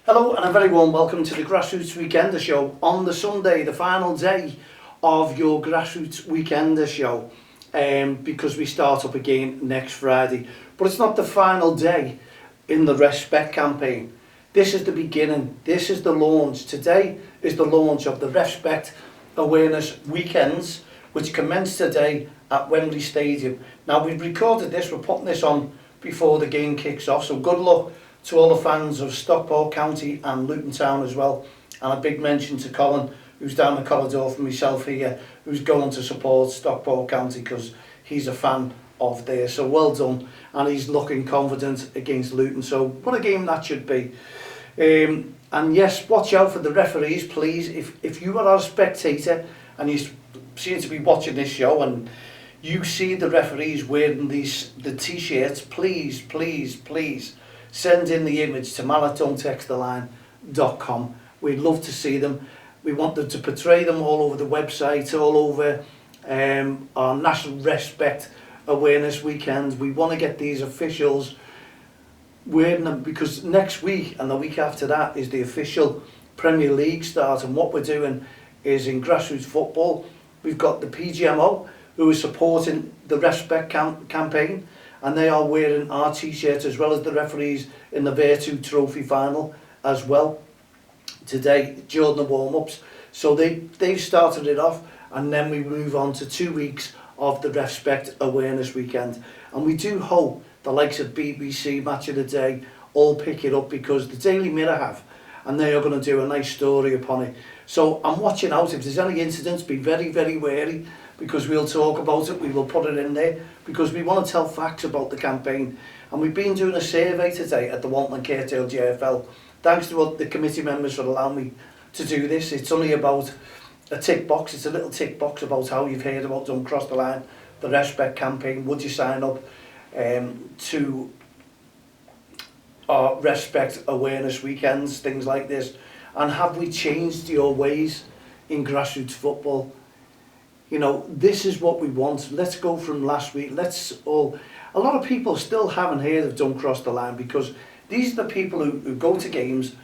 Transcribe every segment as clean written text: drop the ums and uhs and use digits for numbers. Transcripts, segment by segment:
Hello and a very warm welcome to the Grassroots Weekender Show on the Sunday, the final day of your Grassroots Weekender Show, because we start up again next Friday. But it's not the final day in the REFspect campaign. This is the beginning, this is the launch. Today is the launch of the REFspect Awareness Weekends, which commence today at Wembley Stadium. Now, we've recorded this, we're putting this on before the game kicks off, so good luck to all the fans of Stockport County and Luton Town as well. And a big mention to Colin, who's down the corridor from myself here, who's going to support Stockport County because he's a fan of theirs. So well done, and he's looking confident against Luton. So what a game that should be. And yes, watch out for the referees, please. If you are a spectator and you seem to be watching this show and you see the referees wearing the T-shirts, please send in the image to mallet.DXTL.com. We'd love to see them. We want them to portray them all over the website, all over our National REFspect Awareness Weekend. We want to get these officials wearing them, because next week and the week after that is the official Premier League start. And what we're doing is, in grassroots football, we've got the PGMO who is supporting the REFspect campaign, and they are wearing our T-shirts, as well as the referees in the Vertu trophy final as well today during the warm-ups. So they've started it off, and then we move on to 2 weeks of the REFspect Awareness Weekend. And we do hope the likes of BBC, Match of the Day, all pick it up, because the Daily Mirror have, and they are going to do a nice story upon it. So I'm watching out. If there's any incidents, be very wary, because we'll talk about it, we will put it in there, because we want to tell facts about the campaign. And we've been doing a survey today at the Walton and Kirkdale JFL. Thanks to the committee members for allowing me to do this. It's only about a tick box, it's a little tick box about how you've heard about Don't Cross the Line, the REFspect campaign. Would you sign up to our REFspect Awareness Weekends, things like this? And have we changed your ways in grassroots football? You know, this is what we want. Let's go from last week. A lot of people still haven't heard of Don't Cross the Line, because these are the people who go to games,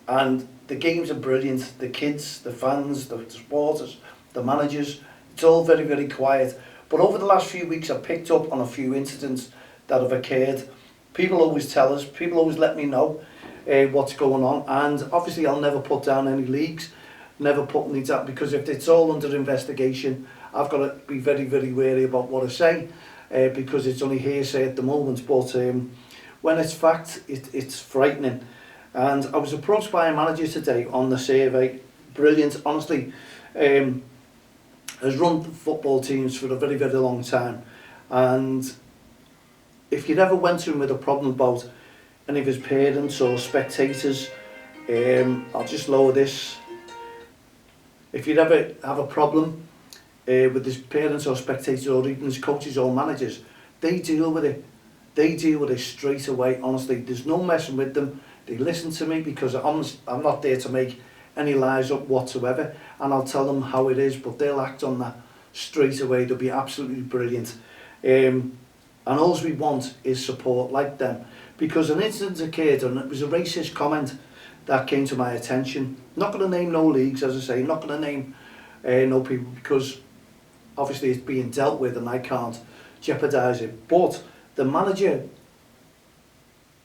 and the games are brilliant. The kids, the fans, the supporters, the managers, it's all very quiet. But over the last few weeks, I've picked up on a few incidents that have occurred. People always tell us, people always let me know what's going on. And obviously I'll never put down any leagues, never put any down, because if it's all under investigation, I've got to be very wary about what I say, because it's only hearsay at the moment. But when it's fact, it's frightening. And I was approached by a manager today on the survey. Brilliant, honestly. Has run football teams for a very long time. And if you ever went to him with a problem about any of his parents or spectators, I'll just lower this. If you'd ever have a problem with his parents or spectators, or even his coaches or managers, they deal with it. They deal with it straight away, honestly. There's no messing with them. They listen to me, because I'm not there to make any lies up whatsoever, and I'll tell them how it is, but they'll act on that straight away. They'll be absolutely brilliant. And all we want is support like them, because an incident occurred, and it was a racist comment that came to my attention. Not going to name no leagues, as I say, not going to name no people, because obviously it's being dealt with and I can't jeopardise it. But the manager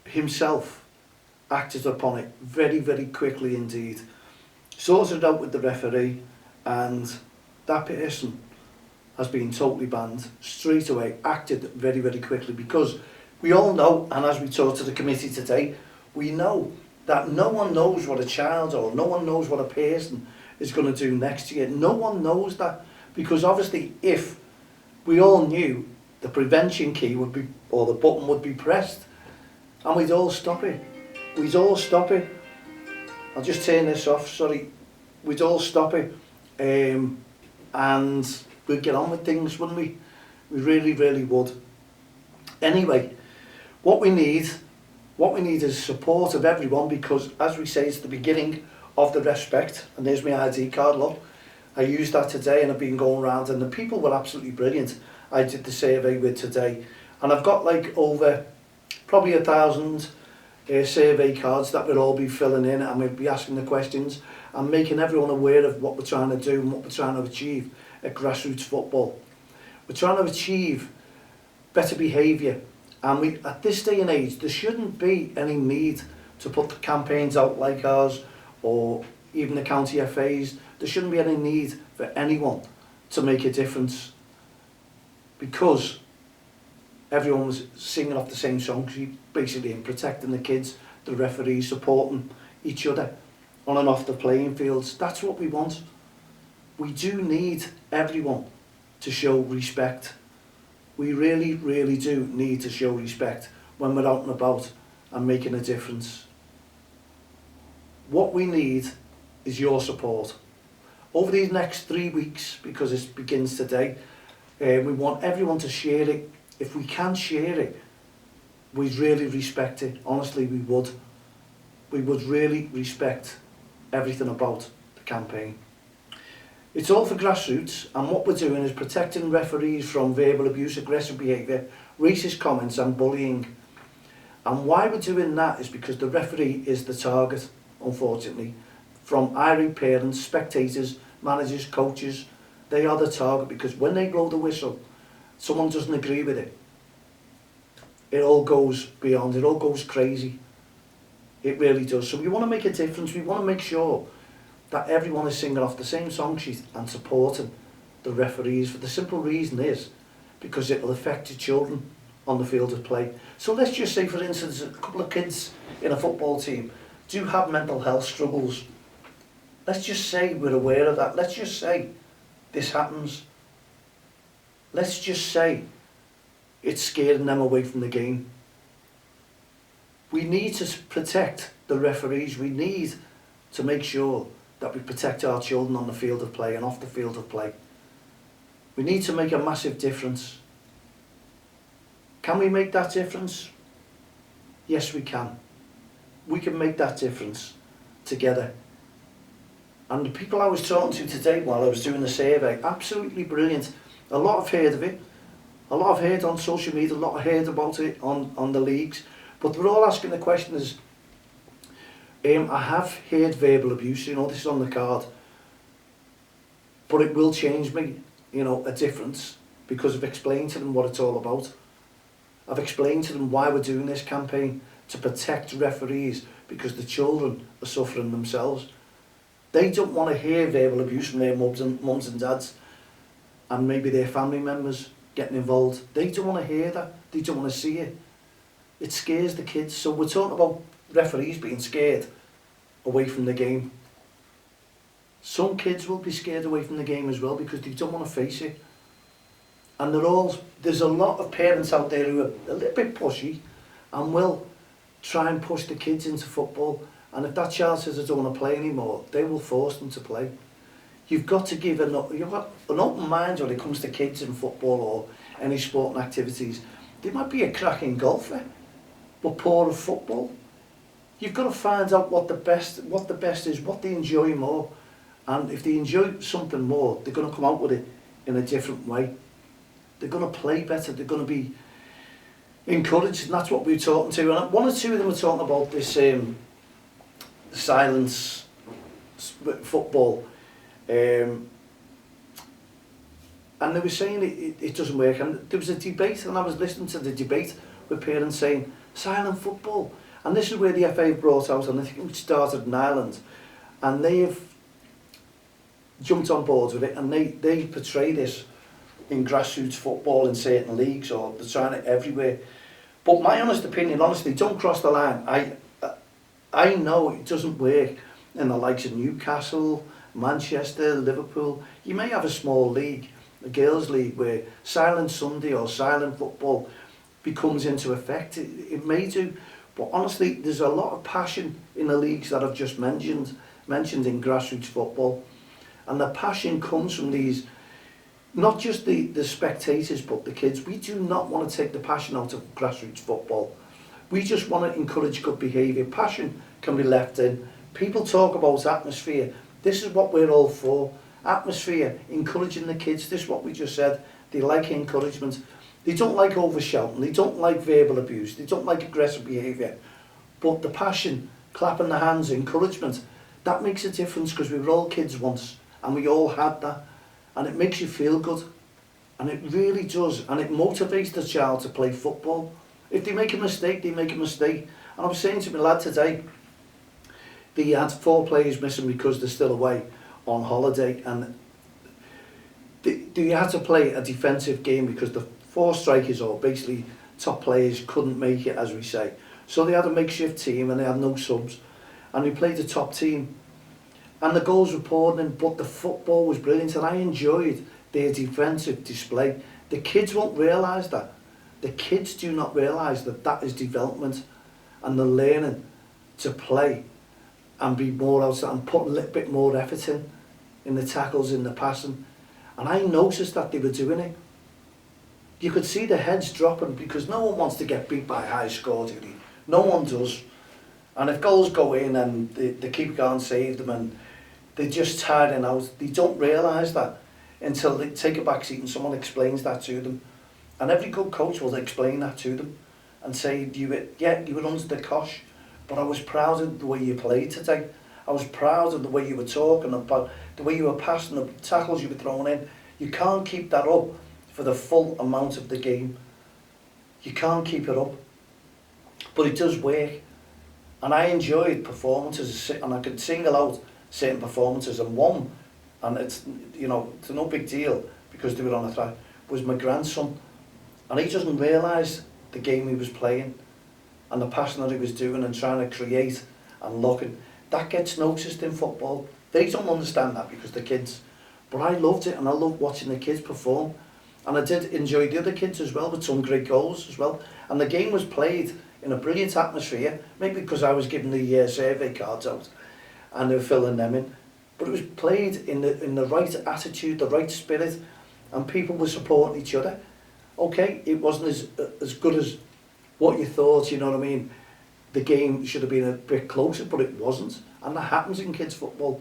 himself acted upon it very quickly indeed. Sorted it out with the referee, and that person has been totally banned straight away. Acted very quickly, because we all know, and as we talked to the committee today, we know that no one knows what a child or no one knows what a person is going to do next year. No one knows that, because obviously if we all knew, the prevention key would be, or the button would be pressed, and we'd all stop it. We'd all stop it. I'll just turn this off, sorry. We'd all stop it, and we'd get on with things, wouldn't we? We really would. Anyway, what we need is support of everyone, because as we say, it's the beginning of the REFspect. And there's my ID card, look. I used that today, and I've been going around, and the people were absolutely brilliant I did the survey with today. And I've got like over probably 1,000 survey cards that we'll all be filling in, and we'll be asking the questions and making everyone aware of what we're trying to do and what we're trying to achieve at grassroots football. We're trying to achieve better behaviour, and at this day and age there shouldn't be any need to put campaigns out like ours or even the county FAs. There shouldn't be any need for anyone to make a difference, because everyone was singing off the same song sheet, basically, in protecting the kids, the referees, supporting each other on and off the playing fields. That's what we want. We do need everyone to show respect. We really, really do need to show respect when we're out and about and making a difference. What we need is your support. Over these next 3 weeks, because it begins today, we want everyone to share it. If we can share it, we'd really respect it. Honestly, we would. We would really respect everything about the campaign. It's all for grassroots, and what we're doing is protecting referees from verbal abuse, aggressive behaviour, racist comments and bullying. And why we're doing that is because the referee is the target, unfortunately, from irate parents, spectators, managers, coaches. They are the target, because when they blow the whistle, someone doesn't agree with it, it all goes beyond, it all goes crazy. It really does. So we want to make a difference. We want to make sure that everyone is singing off the same song sheet and supporting the referees, for the simple reason is because it will affect your children on the field of play. So let's just say, for instance, a couple of kids in a football team do have mental health struggles. Let's just say we're aware of that. Let's just say this happens. Let's just say it's scaring them away from the game. We need to protect the referees. We need to make sure that we protect our children on the field of play and off the field of play. We need to make a massive difference. Can we make that difference? Yes, we can. We can make that difference together. And the people I was talking to today while I was doing the survey, absolutely brilliant. A lot have heard of it. A lot have heard on social media, a lot have heard about it on the leagues. But we're all asking the question is, I have heard verbal abuse, you know, this is on the card. But it will change me, you know, a difference, because I've explained to them what it's all about. I've explained to them why we're doing this campaign, to protect referees, because the children are suffering themselves. They don't want to hear verbal abuse from their mums and dads, and maybe their family members getting involved. They don't want to hear that. They don't want to see it. It scares the kids. So we're talking about referees being scared away from the game. Some kids will be scared away from the game as well, because they don't want to face it. And there's a lot of parents out there who are a little bit pushy and will try and push the kids into football. And if that child says I don't want to play anymore, they will force them to play. You've got to give an open mind when it comes to kids in football or any sporting activities. They might be a cracking golfer, but poor at football. You've got to find out what the best is, what they enjoy more. And if they enjoy something more, they're going to come out with it in a different way. They're going to play better, they're going to be encouraged, and that's what we're talking to. And one or two of them were talking about this silence football. And they were saying it doesn't work. And there was a debate, and I was listening to the debate with parents saying, silent football. And this is where the FA brought out, and I think it started in Ireland, and they've jumped on board with it, and they portray this in grassroots football in certain leagues, or they're trying it everywhere. But my honest opinion, honestly, don't cross the line. I know it doesn't work in the likes of Newcastle, Manchester, Liverpool. You may have a small league, a girls' league, where silent Sunday or silent football becomes into effect. It may do, but honestly, there's a lot of passion in the leagues that I've just mentioned in grassroots football, and the passion comes from these, not just the spectators, but the kids. We do not want to take the passion out of grassroots football. We just want to encourage good behaviour. Passion can be left in. People talk about atmosphere. This is what we're all for. Atmosphere, encouraging the kids. This is what we just said. They like encouragement. They don't like over-shouting. They don't like verbal abuse. They don't like aggressive behaviour. But the passion, clapping the hands, encouragement, that makes a difference, because we were all kids once and we all had that, and it makes you feel good, and it really does, and it motivates the child to play football. If they make a mistake, they make a mistake. And I was saying to my lad today, they had 4 players missing because they're still away on holiday, and they had to play a defensive game because the 4 strikers, or basically top players, couldn't make it, as we say. So they had a makeshift team and they had no subs, and we played the top team, and the goals were pouring in, but the football was brilliant, and I enjoyed their defensive display. The kids won't realise that. The kids do not realise that that is development, and they're learning to play and be more outside and put a little bit more effort in the tackles, in the passing. And I noticed that they were doing it. You could see the heads dropping, because no one wants to get beat by a high score, do they? No one does. And if goals go in and the keeper can't save them and they're just tiring out, they don't realise that until they take a back seat and someone explains that to them. And every good coach will explain that to them and say, you were under the cosh, but I was proud of the way you played today. I was proud of the way you were talking about, the way you were passing, the tackles you were throwing in. You can't keep that up for the full amount of the game. You can't keep it up. But it does work. And I enjoyed performances, and I could single out certain performances, and one, and it's, you know, it's no big deal because they were on a track, was my grandson. And he doesn't realise the game he was playing and the passion that he was doing and trying to create and looking. That gets noticed in football. They don't understand that because they're kids. But I loved it, and I loved watching the kids perform. And I did enjoy the other kids as well, with some great goals as well. And the game was played in a brilliant atmosphere, maybe because I was giving the survey cards out and they were filling them in. But it was played in the right attitude, the right spirit, and people were supporting each other. Okay, it wasn't as good as what you thought, you know what I mean? The game should have been a bit closer, but it wasn't. And that happens in kids football.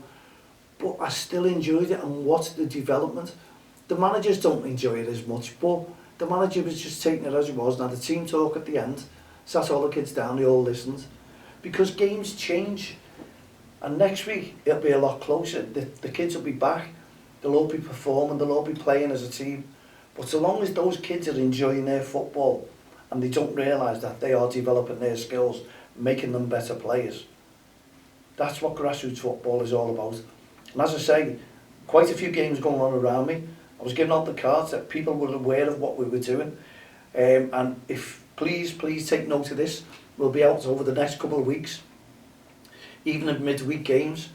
But I still enjoyed it and watched the development. The managers don't enjoy it as much, but the manager was just taking it as it was. Now the team talk at the end, sat all the kids down, they all listened. Because games change. And next week, it'll be a lot closer. The kids will be back. They'll all be performing, they'll all be playing as a team. But so long as those kids are enjoying their football and they don't realise that they are developing their skills, making them better players, that's what grassroots football is all about. And as I say, quite a few games going on around me. I was giving out the cards that people were aware of what we were doing. And if please take note of this. We'll be out over the next couple of weeks, even in midweek games.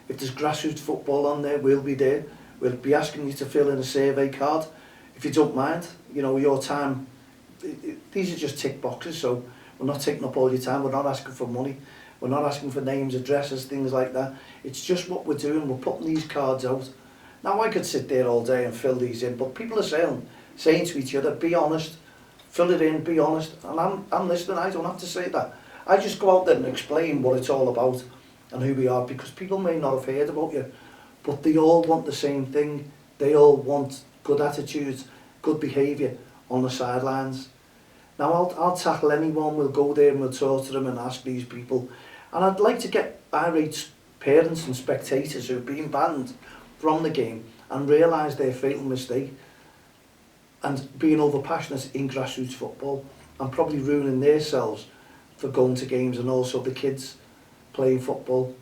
If there's grassroots football on there, we'll be there. We'll be asking you to fill in a survey card. If you don't mind, you know, your time, these are just tick boxes, so we're not taking up all your time. We're not asking for money. We're not asking for names, addresses, things like that. It's just what we're doing. We're putting these cards out. Now, I could sit there all day and fill these in, but people are saying to each other, be honest, fill it in, be honest. And I'm listening. I don't have to say that. I just go out there and explain what it's all about and who we are, because people may not have heard about you, but they all want the same thing. They all want good attitudes, good behaviour on the sidelines. Now, I'll tackle anyone. We'll go there and we'll talk to them and ask these people. And I'd like to get irate parents and spectators who've been banned from the game and realise their fatal mistake and being overpassionate in grassroots football and probably ruining themselves for going to games, and also the kids playing football.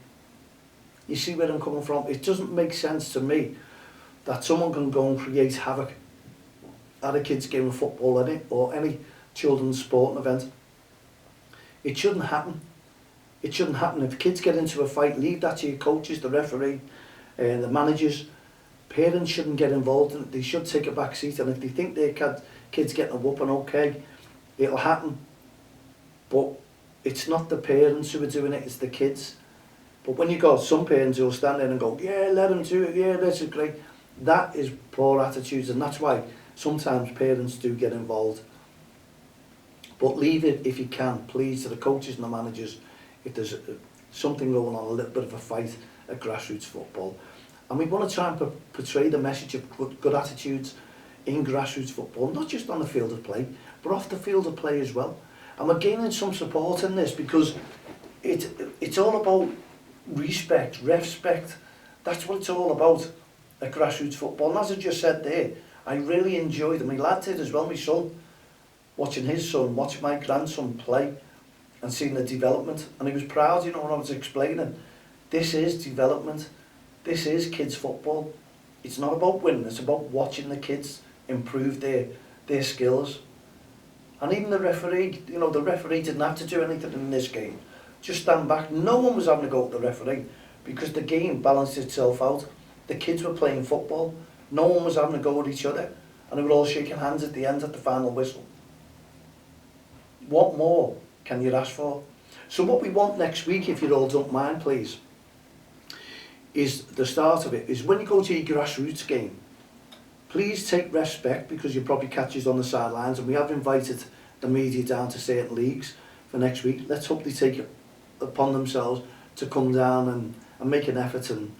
You see where I'm coming from? It doesn't make sense to me that someone can go and create havoc at a kid's game of football or any children's sporting event. It shouldn't happen. It shouldn't happen. If kids get into a fight, leave that to your coaches, the referee, the managers. Parents shouldn't get involved in it. They should take a back seat, and if they think their kid's getting a whooping, okay, it'll happen. But it's not the parents who are doing it, it's the kids. But when you got some parents who will stand there and go, yeah, let them do it, yeah, this is great, that is poor attitudes, and that's why sometimes parents do get involved. But leave it, if you can, please, to the coaches and the managers, if there's something going on, a little bit of a fight at grassroots football. And we want to try and portray the message of good attitudes in grassroots football, not just on the field of play, but off the field of play as well. And we're gaining some support in this, because it's all about respect, REFspect. That's what it's all about at grassroots football. And as I just said there, I really enjoyed it. My lad did as well, my son, watching his son, watching my grandson play and seeing the development. And he was proud, you know, when I was explaining. This is development. This is kids football. It's not about winning, it's about watching the kids improve their skills. And even the referee, you know, the referee didn't have to do anything in this game. Just stand back. No one was having to go at the referee because the game balanced itself out. The kids were playing football. No one was having to go at each other. And they were all shaking hands at the end at the final whistle. What more can you ask for? So what we want next week, if you all don't mind, please, is the start of it, is when you go to your grassroots game, please take REFspect, because you'll probably catch us on the sidelines, and we have invited the media down to certain leagues for next week. Let's hope they take it upon themselves to come down and make an effort and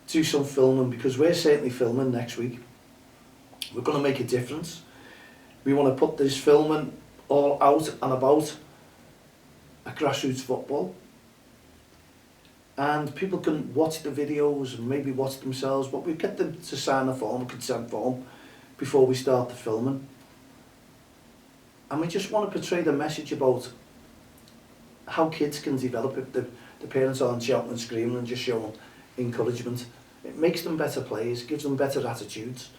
do some filming, because we're certainly filming next week. We're going to make a difference. We want to put this filming all out and about at grassroots football. And people can watch the videos and maybe watch themselves, but we get them to sign a form, a consent form, before we start the filming. And we just want to portray the message about how kids can develop if the parents aren't shouting and screaming and just showing encouragement. It makes them better players, gives them better attitudes.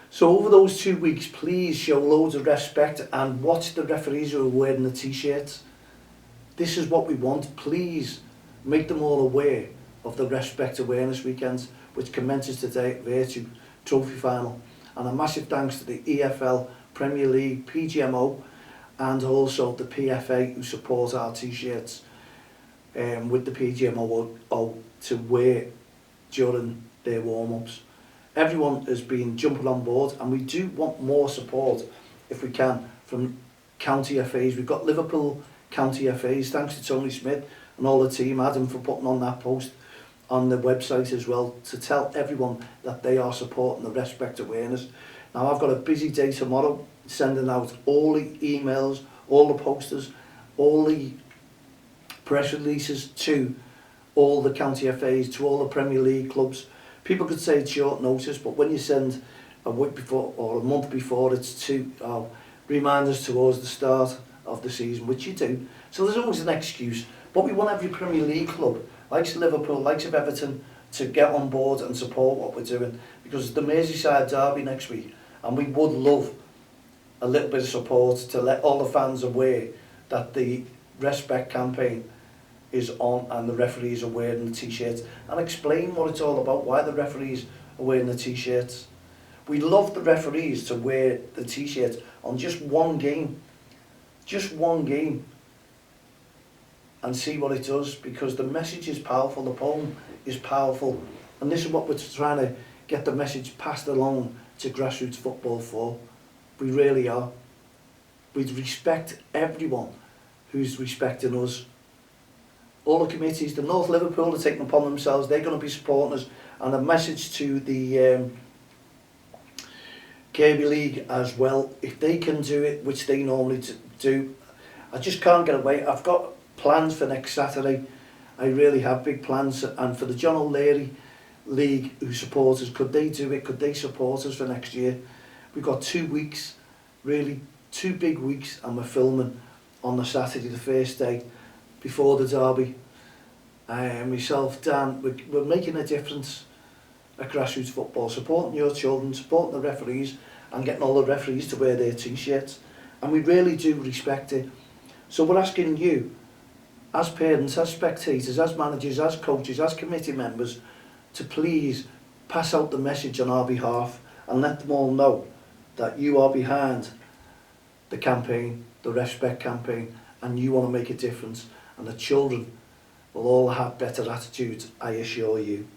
So over those 2 weeks, please show loads of REFspect and watch the referees who are wearing the T-shirts. This is what we want. Please make them all aware of the REFspect Awareness Weekends, which commences today at Vertu Trophy Final. And a massive thanks to the EFL, Premier League, PGMO, and also the PFA who support our T-shirts with the PGMO to wear during their warm-ups. Everyone has been jumping on board, and we do want more support, if we can, from county FAs. We've got Liverpool county FAs, thanks to Tony Smith and all the team, Adam, for putting on that post on the website as well, to tell everyone that they are supporting the REFspect awareness. Now, I've got a busy day tomorrow, sending out all the emails, all the posters, all the press releases to all the county FAs, to all the Premier League clubs. People could say it's short notice, but when you send a week before or a month before, it's to reminders towards the start of the season, which you do. So there's always an excuse. But we want every Premier League club, likes Liverpool, likes of Everton, to get on board and support what we're doing, because it's the Merseyside derby next week, and we would love a little bit of support to let all the fans aware that the REFspect campaign is on and the referees are wearing the T-shirts, and explain what it's all about, why the referees are wearing the T-shirts. We love the referees to wear the T-shirts on just one game, and see what it does, because the message is powerful, the poem is powerful, and this is what we're trying to get the message passed along to grassroots football for. We really are. We respect everyone who's respecting us. All the committees, the North Liverpool are taking upon themselves, they're going to be supporting us, and a message to the Kirby League as well, if they can do it, which they normally do. I just can't get away. I've got plans for next Saturday. I really have big plans, and for the John O'Leary League who support us, could they do it? Could they support us for next year? We've got 2 weeks, really 2 big weeks, and we're filming on the Saturday, the first day before the derby. Myself, Dan, we're making a difference at grassroots football, supporting your children, supporting the referees, and getting all the referees to wear their T-shirts. And we really do respect it. So we're asking you, as parents, as spectators, as managers, as coaches, as committee members, to please pass out the message on our behalf and let them all know that you are behind the campaign, the REFspect campaign, and you want to make a difference. And the children will all have better attitudes, I assure you.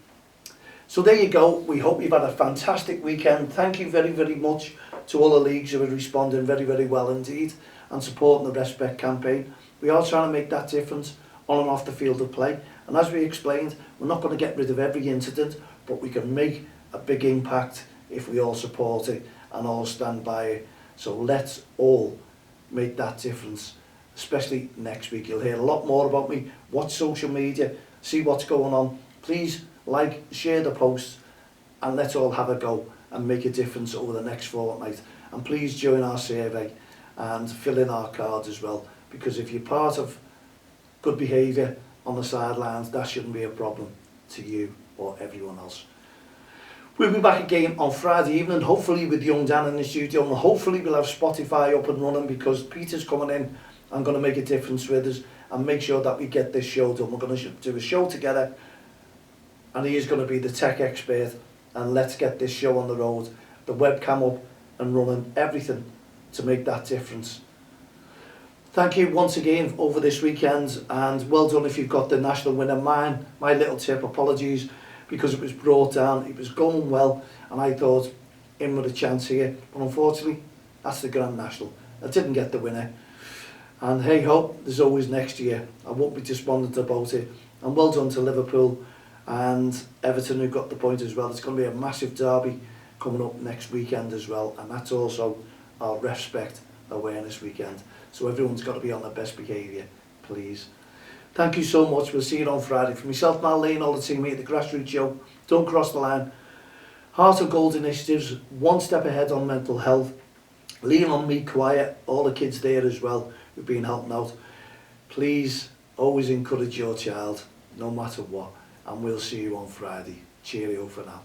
So there you go. We hope you've had a fantastic weekend. Thank you very, very much to all the leagues who are responding very, very well indeed and supporting the REFspect campaign. We are trying to make that difference on and off the field of play. And as we explained, we're not going to get rid of every incident, but we can make a big impact if we all support it and all stand by it. So let's all make that difference. especially next week. You'll hear a lot more about me. Watch social media, see what's going on. Please like, share the posts, and let's all have a go and make a difference over the next fortnight. And please join our survey and fill in our cards as well, because if you're part of good behaviour on the sidelines, that shouldn't be a problem to you or everyone else. We'll be back again on Friday evening, hopefully with young Dan in the studio, and hopefully we'll have Spotify up and running, because Peter's coming in and going to make a difference with us and make sure that we get this show done. We're going to do a show together, and he is going to be the tech expert, and let's get this show on the road, the webcam up and running, everything to make that difference. Thank you once again over this weekend, and well done if you've got the national winner. My little tip, apologies, because it was brought down. It was going well, and I thought in with a chance here, but unfortunately that's the Grand National. I didn't get the winner, and hey ho, there's always next year. I won't be despondent about it. And well done to Liverpool and Everton, who got the point as well. It's going to be a massive derby coming up next weekend as well, and that's also our REFspect awareness weekend. So everyone's got to be on their best behaviour, please. Thank you so much. We'll see you on Friday. For myself, Mal Lane, all the team here at the Grassroots Show. Don't cross the line. Heart of Gold initiatives, one step ahead on mental health. Lean on Me Quiet, all the kids there as well who've been helping out. Please always encourage your child, no matter what. And we'll see you on Friday. Cheerio for now.